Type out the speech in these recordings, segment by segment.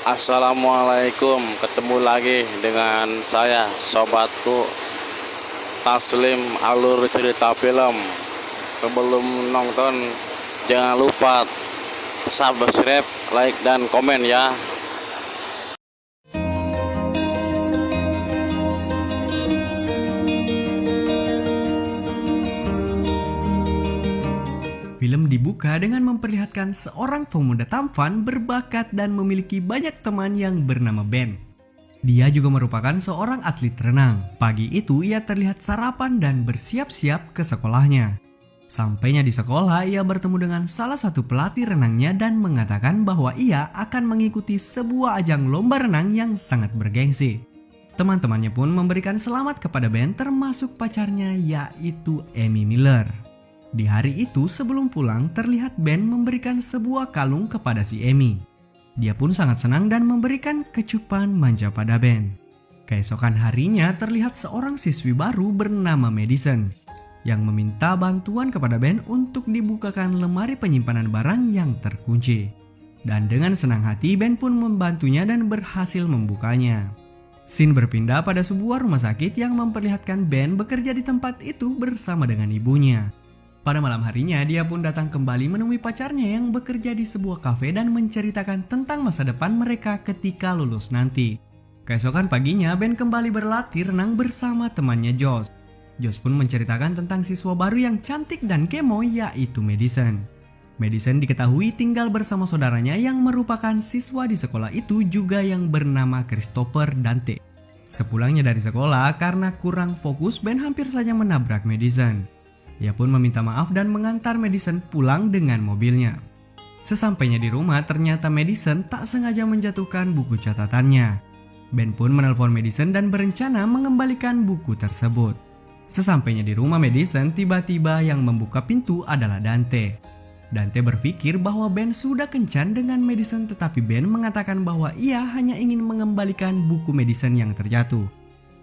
Assalamualaikum, ketemu lagi dengan saya, sobatku Taslim Alur Cerita Film. Sebelum nonton, jangan lupa subscribe, like, dan komen ya. Film dibuka dengan memperlihatkan seorang pemuda tampan, berbakat dan memiliki banyak teman yang bernama Ben. Dia juga merupakan seorang atlet renang. Pagi itu ia terlihat sarapan dan bersiap-siap ke sekolahnya. Sampainya di sekolah, ia bertemu dengan salah satu pelatih renangnya dan mengatakan bahwa ia akan mengikuti sebuah ajang lomba renang yang sangat bergengsi. Teman-temannya pun memberikan selamat kepada Ben, termasuk pacarnya yaitu Amy Miller. Di hari itu sebelum pulang, terlihat Ben memberikan sebuah kalung kepada si Amy. Dia pun sangat senang dan memberikan kecupan manja pada Ben. Keesokan harinya terlihat seorang siswi baru bernama Madison yang meminta bantuan kepada Ben untuk dibukakan lemari penyimpanan barang yang terkunci. Dan dengan senang hati Ben pun membantunya dan berhasil membukanya. Scene berpindah pada sebuah rumah sakit yang memperlihatkan Ben bekerja di tempat itu bersama dengan ibunya. Pada malam harinya, dia pun datang kembali menemui pacarnya yang bekerja di sebuah kafe dan menceritakan tentang masa depan mereka ketika lulus nanti. Keesokan paginya, Ben kembali berlatih renang bersama temannya Josh. Josh pun menceritakan tentang siswa baru yang cantik dan kemo yaitu Madison. Madison diketahui tinggal bersama saudaranya yang merupakan siswa di sekolah itu juga yang bernama Christopher Dante. Sepulangnya dari sekolah, karena kurang fokus, Ben hampir saja menabrak Madison. Ia pun meminta maaf dan mengantar Madison pulang dengan mobilnya. Sesampainya di rumah, ternyata Madison tak sengaja menjatuhkan buku catatannya. Ben pun menelpon Madison dan berencana mengembalikan buku tersebut. Sesampainya di rumah Madison, tiba-tiba yang membuka pintu adalah Dante. Dante berpikir bahwa Ben sudah kencan dengan Madison, tetapi Ben mengatakan bahwa ia hanya ingin mengembalikan buku Madison yang terjatuh.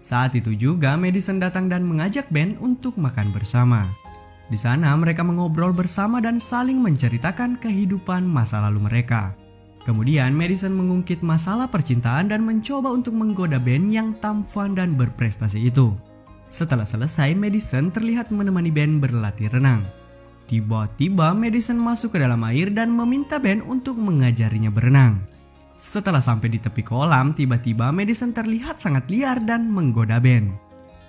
Saat itu juga Madison datang dan mengajak Ben untuk makan bersama. Di sana mereka mengobrol bersama dan saling menceritakan kehidupan masa lalu mereka. Kemudian Madison mengungkit masalah percintaan dan mencoba untuk menggoda Ben yang tampan dan berprestasi itu. Setelah selesai, Madison terlihat menemani Ben berlatih renang. Tiba-tiba Madison masuk ke dalam air dan meminta Ben untuk mengajarinya berenang. Setelah sampai di tepi kolam, tiba-tiba Madison terlihat sangat liar dan menggoda Ben.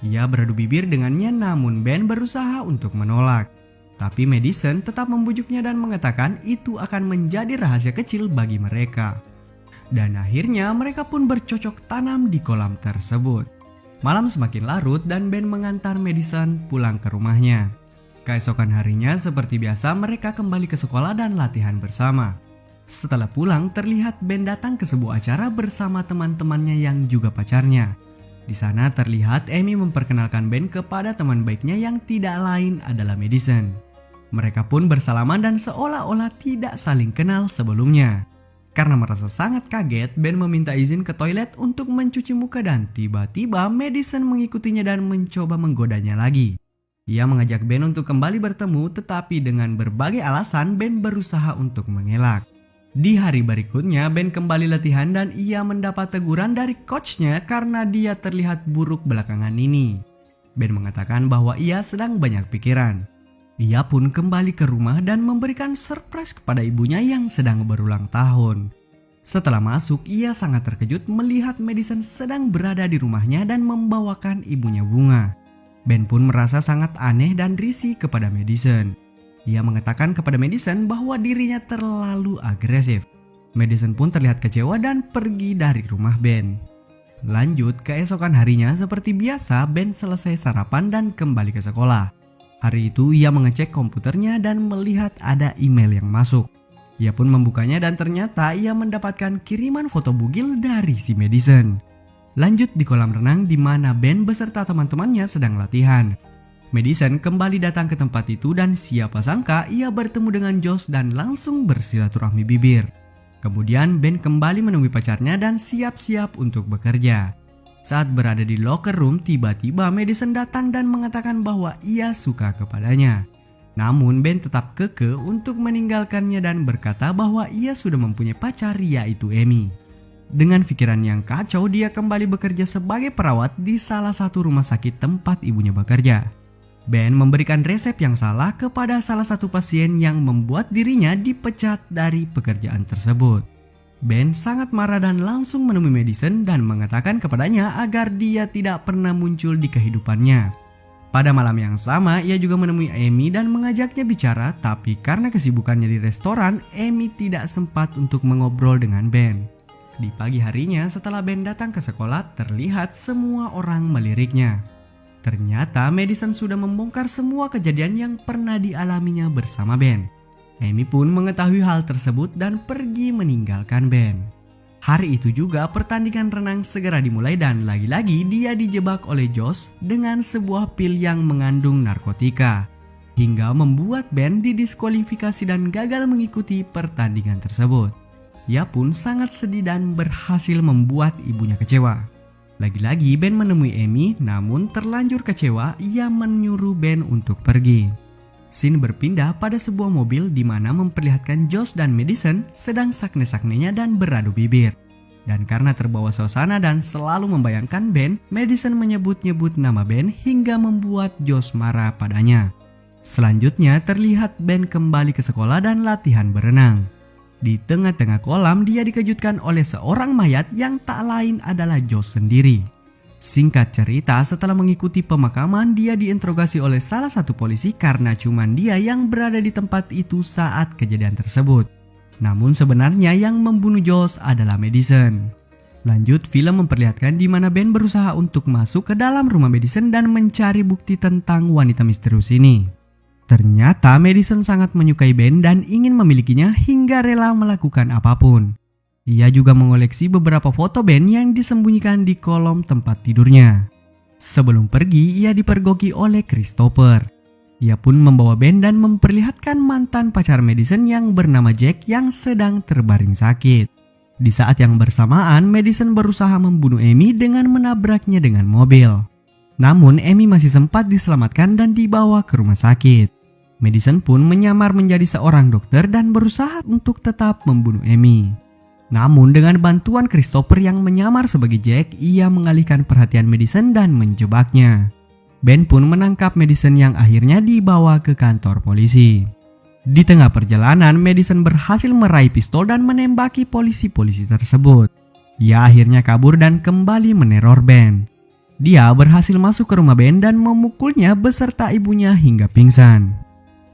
Ia beradu bibir dengannya, namun Ben berusaha untuk menolak. Tapi Madison tetap membujuknya dan mengatakan itu akan menjadi rahasia kecil bagi mereka. Dan akhirnya mereka pun bercocok tanam di kolam tersebut. Malam semakin larut dan Ben mengantar Madison pulang ke rumahnya. Keesokan harinya seperti biasa mereka kembali ke sekolah dan latihan bersama. Setelah pulang, terlihat Ben datang ke sebuah acara bersama teman-temannya yang juga pacarnya. Di sana terlihat Amy memperkenalkan Ben kepada teman baiknya yang tidak lain adalah Madison. Mereka pun bersalaman dan seolah-olah tidak saling kenal sebelumnya. Karena merasa sangat kaget, Ben meminta izin ke toilet untuk mencuci muka dan tiba-tiba Madison mengikutinya dan mencoba menggodanya lagi. Ia mengajak Ben untuk kembali bertemu, tetapi dengan berbagai alasan Ben berusaha untuk mengelak. Di hari berikutnya, Ben kembali latihan dan ia mendapat teguran dari coachnya karena dia terlihat buruk belakangan ini. Ben mengatakan bahwa ia sedang banyak pikiran. Ia pun kembali ke rumah dan memberikan surprise kepada ibunya yang sedang berulang tahun. Setelah masuk, ia sangat terkejut melihat Madison sedang berada di rumahnya dan membawakan ibunya bunga. Ben pun merasa sangat aneh dan risih kepada Madison. Ia mengatakan kepada Madison bahwa dirinya terlalu agresif. Madison pun terlihat kecewa dan pergi dari rumah Ben. Lanjut, keesokan harinya seperti biasa Ben selesai sarapan dan kembali ke sekolah. Hari itu ia mengecek komputernya dan melihat ada email yang masuk. Ia pun membukanya dan ternyata ia mendapatkan kiriman foto bugil dari si Madison. Lanjut di kolam renang di mana Ben beserta teman-temannya sedang latihan. Madison kembali datang ke tempat itu dan siapa sangka ia bertemu dengan Josh dan langsung bersilaturahmi bibir. Kemudian Ben kembali menemui pacarnya dan siap-siap untuk bekerja. Saat berada di locker room, tiba-tiba Madison datang dan mengatakan bahwa ia suka kepadanya. Namun Ben tetap kekeh untuk meninggalkannya dan berkata bahwa ia sudah mempunyai pacar yaitu Amy. Dengan pikiran yang kacau, dia kembali bekerja sebagai perawat di salah satu rumah sakit tempat ibunya bekerja. Ben memberikan resep yang salah kepada salah satu pasien yang membuat dirinya dipecat dari pekerjaan tersebut. Ben sangat marah dan langsung menemui Madison dan mengatakan kepadanya agar dia tidak pernah muncul di kehidupannya. Pada malam yang sama, ia juga menemui Amy dan mengajaknya bicara, tapi karena kesibukannya di restoran, Amy tidak sempat untuk mengobrol dengan Ben. Di pagi harinya, setelah Ben datang ke sekolah, terlihat semua orang meliriknya. Ternyata Madison sudah membongkar semua kejadian yang pernah dialaminya bersama Ben. Amy pun mengetahui hal tersebut dan pergi meninggalkan Ben. Hari itu juga pertandingan renang segera dimulai dan lagi-lagi dia dijebak oleh Josh dengan sebuah pil yang mengandung narkotika, hingga membuat Ben didiskualifikasi dan gagal mengikuti pertandingan tersebut. Ia pun sangat sedih dan berhasil membuat ibunya kecewa. Lagi-lagi Ben menemui Amy, namun terlanjur kecewa, ia menyuruh Ben untuk pergi. Scene berpindah pada sebuah mobil di mana memperlihatkan Josh dan Madison sedang sakne-saknenya dan beradu bibir. Dan karena terbawa suasana dan selalu membayangkan Ben, Madison menyebut-nyebut nama Ben hingga membuat Josh marah padanya. Selanjutnya terlihat Ben kembali ke sekolah dan latihan berenang. Di tengah-tengah kolam dia dikejutkan oleh seorang mayat yang tak lain adalah Josh sendiri. Singkat cerita, setelah mengikuti pemakaman, dia diinterogasi oleh salah satu polisi karena cuman dia yang berada di tempat itu saat kejadian tersebut. Namun sebenarnya yang membunuh Josh adalah Madison. Lanjut, film memperlihatkan di mana Ben berusaha untuk masuk ke dalam rumah Madison dan mencari bukti tentang wanita misterius ini. Ternyata Madison sangat menyukai Ben dan ingin memilikinya hingga rela melakukan apapun. Ia juga mengoleksi beberapa foto Ben yang disembunyikan di kolom tempat tidurnya. Sebelum pergi, ia dipergoki oleh Christopher. Ia pun membawa Ben dan memperlihatkan mantan pacar Madison yang bernama Jack yang sedang terbaring sakit. Di saat yang bersamaan, Madison berusaha membunuh Amy dengan menabraknya dengan mobil. Namun Amy masih sempat diselamatkan dan dibawa ke rumah sakit. Madison pun menyamar menjadi seorang dokter dan berusaha untuk tetap membunuh Amy. Namun dengan bantuan Christopher yang menyamar sebagai Jack, ia mengalihkan perhatian Madison dan menjebaknya. Ben pun menangkap Madison yang akhirnya dibawa ke kantor polisi. Di tengah perjalanan, Madison berhasil meraih pistol dan menembaki polisi-polisi tersebut. Ia akhirnya kabur dan kembali meneror Ben. Dia berhasil masuk ke rumah Ben dan memukulnya beserta ibunya hingga pingsan.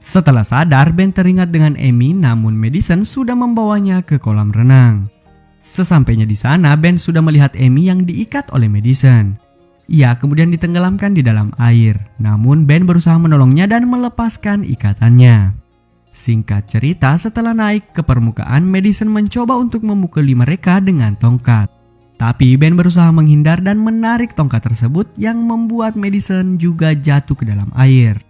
Setelah sadar, Ben teringat dengan Amy, namun Madison sudah membawanya ke kolam renang. Sesampainya di sana, Ben sudah melihat Amy yang diikat oleh Madison. Ia kemudian ditenggelamkan di dalam air, namun Ben berusaha menolongnya dan melepaskan ikatannya. Singkat cerita, setelah naik ke permukaan, Madison mencoba untuk memukuli mereka dengan tongkat. Tapi Ben berusaha menghindar dan menarik tongkat tersebut yang membuat Madison juga jatuh ke dalam air.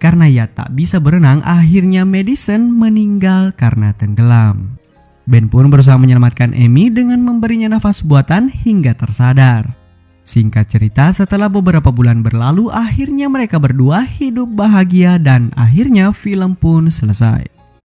Karena ia tak bisa berenang, akhirnya Madison meninggal karena tenggelam. Ben pun berusaha menyelamatkan Amy dengan memberinya nafas buatan hingga tersadar. Singkat cerita, setelah beberapa bulan berlalu, akhirnya mereka berdua hidup bahagia dan akhirnya film pun selesai.